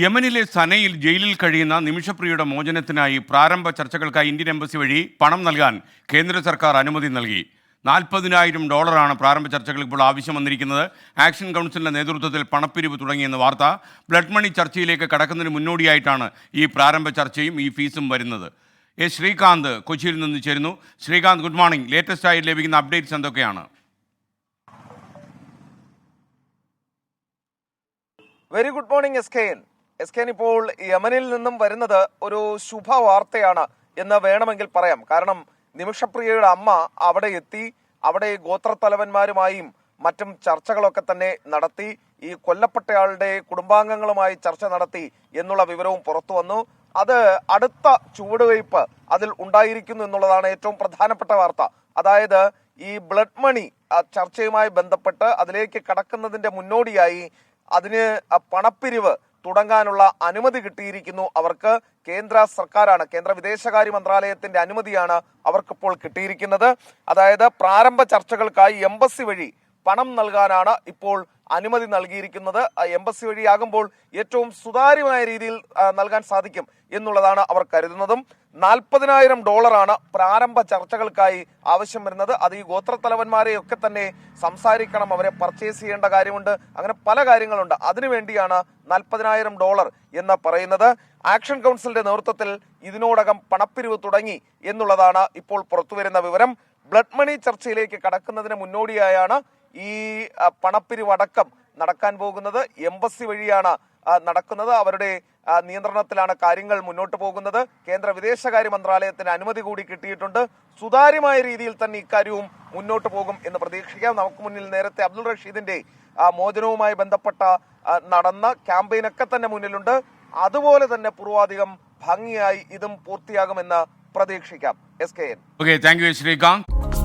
യമനിലെ സനയിൽ ജയിലിൽ കഴിയുന്ന നിമിഷപ്രിയയുടെ മോചനത്തിനായി പ്രാരംഭ ചർച്ചകൾക്കായി ഇന്ത്യൻ എംബസി വഴി പണം നൽകാൻ കേന്ദ്ര സർക്കാർ അനുമതി നൽകി. $40,000 പ്രാരംഭ ചർച്ചകൾക്ക് ഇപ്പോൾ ആവശ്യം വന്നിരിക്കുന്നത്. ആക്ഷൻ കൗൺസിലിന്റെ നേതൃത്വത്തിൽ പണപ്പിരിവ് തുടങ്ങിയെന്ന വാർത്ത. ബ്ലഡ് മണി ചർച്ചയിലേക്ക് കടക്കുന്നതിന് മുന്നോടിയായിട്ടാണ് ഈ പ്രാരംഭ ചർച്ചയും ഈ ഫീസും വരുന്നത്. ശ്രീകാന്ത് കൊച്ചിയിൽ നിന്ന് ചേരുന്നു. Srikanth, good morning. ലേറ്റസ്റ്റ് ആയി ലഭിക്കുന്ന അപ്ഡേറ്റ്സ് എന്തൊക്കെയാണ്? Very good morning S K. ഇപ്പോൾ യമനിൽ നിന്നും വരുന്നത് ഒരു ശുഭവാർത്തയാണ് എന്ന് വേണമെങ്കിൽ പറയാം. കാരണം നിമിഷപ്രിയയുടെ അമ്മ അവിടെ എത്തി, അവിടെ ഗോത്രത്തലവന്മാരുമായും മറ്റും ചർച്ചകളൊക്കെ തന്നെ നടത്തി. ഈ കൊല്ലപ്പെട്ടയാളുടെ കുടുംബാംഗങ്ങളുമായി ചർച്ച നടത്തി എന്നുള്ള വിവരവും പുറത്തു വന്നു. അത് അടുത്ത ചുവടുവയ്പ് അതിൽ ഉണ്ടായിരിക്കുന്നു എന്നുള്ളതാണ് ഏറ്റവും പ്രധാനപ്പെട്ട വാർത്ത. അതായത് ഈ ബ്ലഡ് മണി ചർച്ചയുമായി ബന്ധപ്പെട്ട് അതിലേക്ക് കടക്കുന്നതിന്റെ മുന്നോടിയായി അതിന് പണപ്പിരിവ് തുടങ്ങാനുള്ള അനുമതി കിട്ടിയിരിക്കുന്നു. അവർക്ക് കേന്ദ്ര സർക്കാരാണ്, കേന്ദ്ര വിദേശകാര്യ മന്ത്രാലയത്തിന്റെ അനുമതിയാണ് അവർക്കിപ്പോൾ കിട്ടിയിരിക്കുന്നത്. അതായത് പ്രാരംഭ ചർച്ചകൾക്കായി എംബസി വഴി പണം നൽകാനാണ് ഇപ്പോൾ അനുമതി നൽകിയിരിക്കുന്നത്. എംബസി വഴിയാകുമ്പോൾ ഏറ്റവും സുതാര്യമായ രീതിയിൽ നൽകാൻ സാധിക്കും എന്നുള്ളതാണ് അവർ കരുതുന്നതും. $40,000 പ്രാരംഭ ചർച്ചകൾക്കായി ആവശ്യം വരുന്നത്. അത് ഈ ഗോത്രത്തലവന്മാരെയൊക്കെ തന്നെ സംസാരിക്കണം, അവരെ പർച്ചേസ് ചെയ്യേണ്ട കാര്യമുണ്ട്, അങ്ങനെ പല കാര്യങ്ങളുണ്ട്. അതിനുവേണ്ടിയാണ് $40,000 എന്ന് പറയുന്നത്. ആക്ഷൻ കൗൺസിലിന്റെ നേതൃത്വത്തിൽ ഇതിനോടകം പണപ്പിരിവ് തുടങ്ങി എന്നുള്ളതാണ് ഇപ്പോൾ പുറത്തുവരുന്ന വിവരം. ബ്ലഡ് മണി ചർച്ചയിലേക്ക് കടക്കുന്നതിന് മുന്നോടിയായാണ് ഈ പണപ്പിരിവടക്കം നടക്കാൻ പോകുന്നത്. എംബസി വഴിയാണ് നടക്കുന്നത്. അവരുടെ നിയന്ത്രണത്തിലാണ് കാര്യങ്ങൾ മുന്നോട്ട് പോകുന്നത്. കേന്ദ്ര വിദേശകാര്യ മന്ത്രാലയത്തിന് അനുമതി കൂടി കിട്ടിയിട്ടുണ്ട്. സുതാര്യമായ രീതിയിൽ തന്നെ ഇക്കാര്യവും മുന്നോട്ട് പോകും എന്ന് പ്രതീക്ഷിക്കാം. നമുക്ക് മുന്നിൽ നേരത്തെ അബ്ദുൾ റഷീദിന്റെ മോചനവുമായി ബന്ധപ്പെട്ട നടന്ന ക്യാമ്പയിനൊക്കെ തന്നെ മുന്നിലുണ്ട്. അതുപോലെ തന്നെ പൂർവാധികം ഭംഗിയായി ഇതും പൂർത്തിയാകുമെന്ന് പ്രതീക്ഷിക്കാം. SKN. Okay, thank you Srikanth.